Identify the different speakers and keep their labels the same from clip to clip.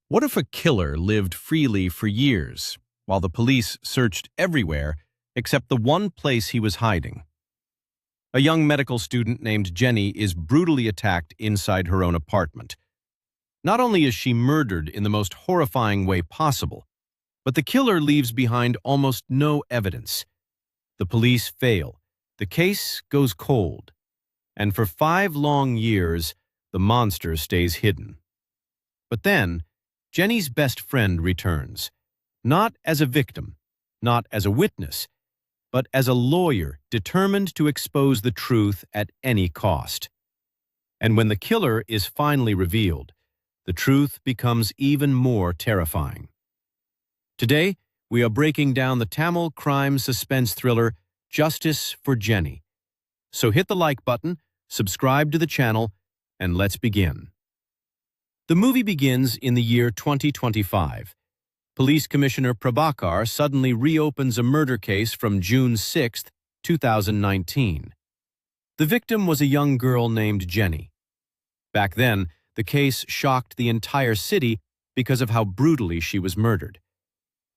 Speaker 1: What if a killer lived freely for years, while the police searched everywhere except the one place he was hiding? A young medical student named Jenny is brutally attacked inside her own apartment. Not only is she murdered in the most horrifying way possible, but the killer leaves behind almost no evidence. The police fail. The case goes cold. And for 5 long years, the monster stays hidden. But then, Jenny's best friend returns, not as a victim, not as a witness, but as a lawyer determined to expose the truth at any cost. And when the killer is finally revealed, the truth becomes even more terrifying. Today, we are breaking down the Tamil crime suspense thriller Justice for Jeni. So hit the like button, subscribe to the channel, and let's begin. The movie begins in the year 2025. Police Commissioner Prabhakar suddenly reopens a murder case from June 6, 2019. The victim was a young girl named Jenny. Back then, the case shocked the entire city because of how brutally she was murdered.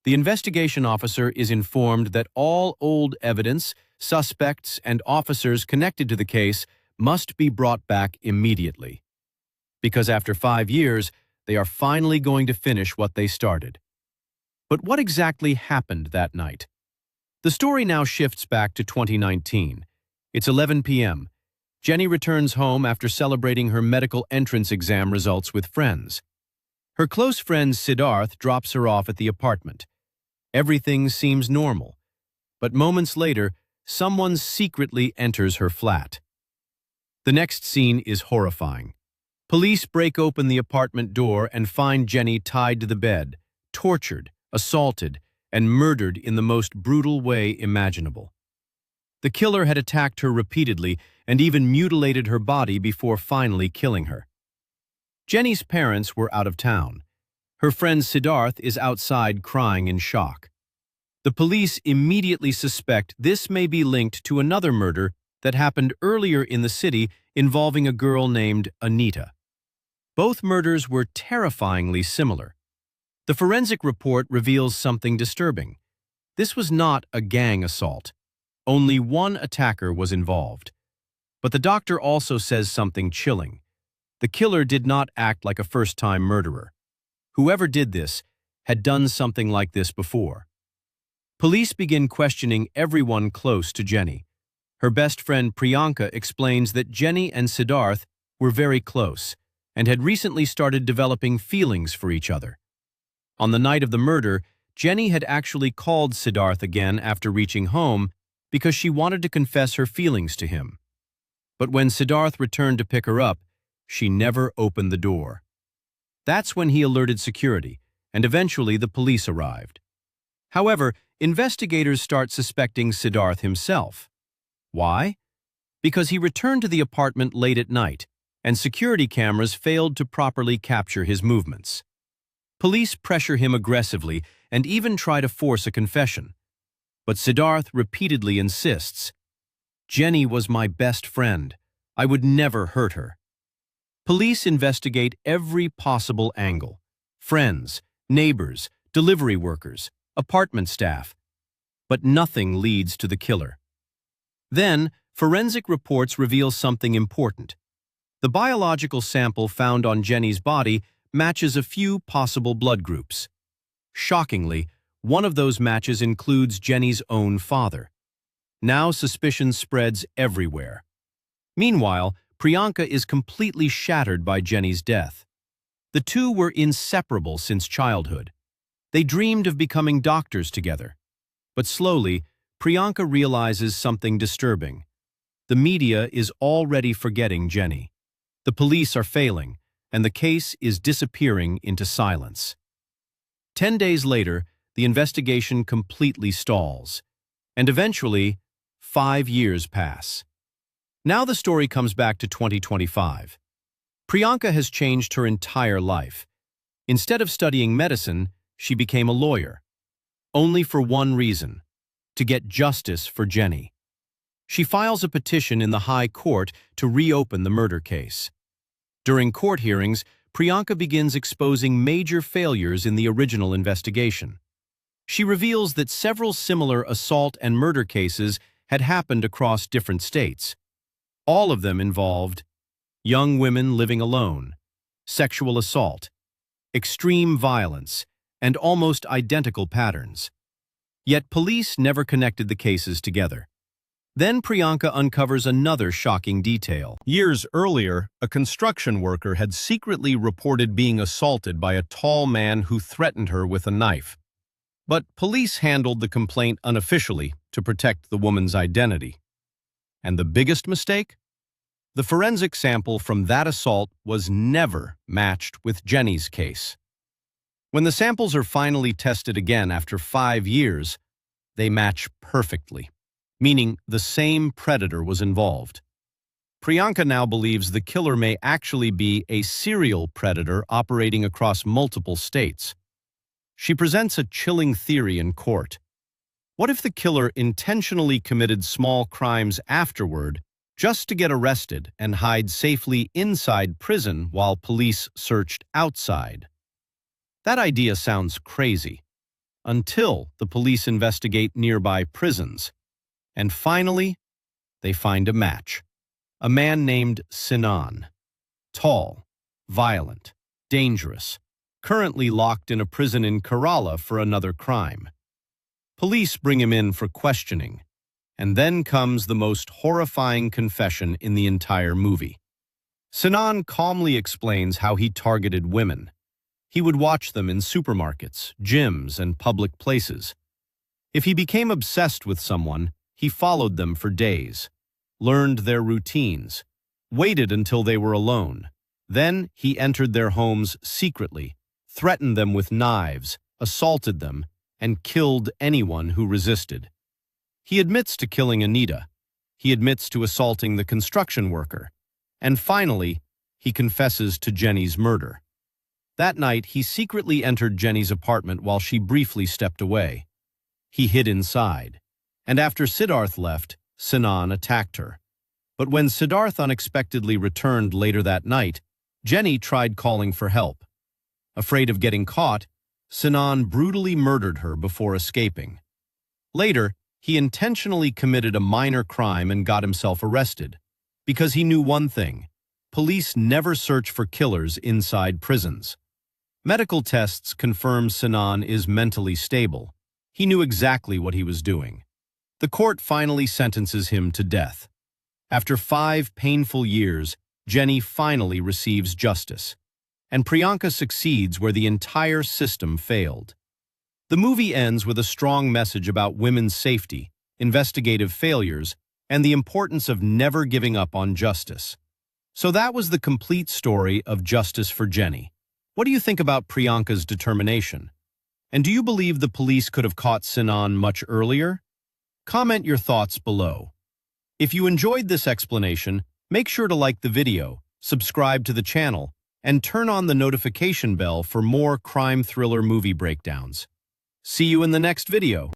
Speaker 1: The investigation officer is informed that all old evidence, suspects, and officers connected to the case must be brought back immediately. Because after 5 years, they are finally going to finish what they started. But what exactly happened that night? The story now shifts back to 2019. It's 11 p.m. Jenny returns home after celebrating her medical entrance exam results with friends. Her close friend Siddharth drops her off at the apartment. Everything seems normal. But moments later, someone secretly enters her flat. The next scene is horrifying. Police break open the apartment door and find Jenny tied to the bed, tortured, assaulted, and murdered in the most brutal way imaginable. The killer had attacked her repeatedly and even mutilated her body before finally killing her. Jenny's parents were out of town. Her friend Siddharth is outside crying in shock. The police immediately suspect this may be linked to another murder that happened earlier in the city involving a girl named Anita. Both murders were terrifyingly similar. The forensic report reveals something disturbing. This was not a gang assault. Only one attacker was involved. But the doctor also says something chilling. The killer did not act like a first-time murderer. Whoever did this had done something like this before. Police begin questioning everyone close to Jenny. Her best friend Priyanka explains that Jenny and Siddharth were very close and had recently started developing feelings for each other. On the night of the murder, Jenny had actually called Siddharth again after reaching home because she wanted to confess her feelings to him. But when Siddharth returned to pick her up, she never opened the door. That's when he alerted security, and eventually the police arrived. However, investigators start suspecting Siddharth himself. Why? Because he returned to the apartment late at night, and security cameras failed to properly capture his movements. Police pressure him aggressively and even try to force a confession. But Siddharth repeatedly insists, "Jenny was my best friend. I would never hurt her." Police investigate every possible angle: friends, neighbors, delivery workers, apartment staff. But nothing leads to the killer. Then, forensic reports reveal something important. The biological sample found on Jenny's body matches a few possible blood groups. Shockingly, one of those matches includes Jenny's own father. Now suspicion spreads everywhere. Meanwhile, Priyanka is completely shattered by Jenny's death. The two were inseparable since childhood. They dreamed of becoming doctors together. But slowly, Priyanka realizes something disturbing. The media is already forgetting Jenny. The police are failing, and the case is disappearing into silence. 10 days later, the investigation completely stalls, and eventually, 5 years pass. Now the story comes back to 2025. Priyanka has changed her entire life. Instead of studying medicine, she became a lawyer. Only for one reason: to get justice for Jenny. She files a petition in the High Court to reopen the murder case. During court hearings, Priyanka begins exposing major failures in the original investigation. She reveals that several similar assault and murder cases had happened across different states. All of them involved young women living alone, sexual assault, extreme violence, and almost identical patterns. Yet police never connected the cases together. Then Priyanka uncovers another shocking detail. Years earlier, a construction worker had secretly reported being assaulted by a tall man who threatened her with a knife. But police handled the complaint unofficially to protect the woman's identity. And the biggest mistake? The forensic sample from that assault was never matched with Jeni's case. When the samples are finally tested again after 5 years, they match perfectly, meaning the same predator was involved. Priyanka now believes the killer may actually be a serial predator operating across multiple states. She presents a chilling theory in court. What if the killer intentionally committed small crimes afterward just to get arrested and hide safely inside prison while police searched outside? That idea sounds crazy, until the police investigate nearby prisons. And finally, they find a match. A man named Sinan. Tall, violent, dangerous, currently locked in a prison in Kerala for another crime. Police bring him in for questioning, and then comes the most horrifying confession in the entire movie. Sinan calmly explains how he targeted women. He would watch them in supermarkets, gyms, and public places. If he became obsessed with someone, he followed them for days, learned their routines, waited until they were alone. Then he entered their homes secretly, threatened them with knives, assaulted them, and killed anyone who resisted. He admits to killing Anita. He admits to assaulting the construction worker. And finally, he confesses to Jeni's murder. That night, he secretly entered Jeni's apartment while she briefly stepped away. He hid inside. And after Siddharth left, Sinan attacked her. But when Siddharth unexpectedly returned later that night, Jeni tried calling for help. Afraid of getting caught, Sinan brutally murdered her before escaping. Later, he intentionally committed a minor crime and got himself arrested, because he knew one thing: police never search for killers inside prisons. Medical tests confirm Sinan is mentally stable. He knew exactly what he was doing. The court finally sentences him to death. After 5 painful years, Jeni finally receives justice, and Priyanka succeeds where the entire system failed. The movie ends with a strong message about women's safety, investigative failures, and the importance of never giving up on justice. So that was the complete story of Justice for Jeni. What do you think about Priyanka's determination? And do you believe the police could have caught Sinan much earlier? Comment your thoughts below. If you enjoyed this explanation, make sure to like the video, subscribe to the channel, and turn on the notification bell for more crime thriller movie breakdowns. See you in the next video.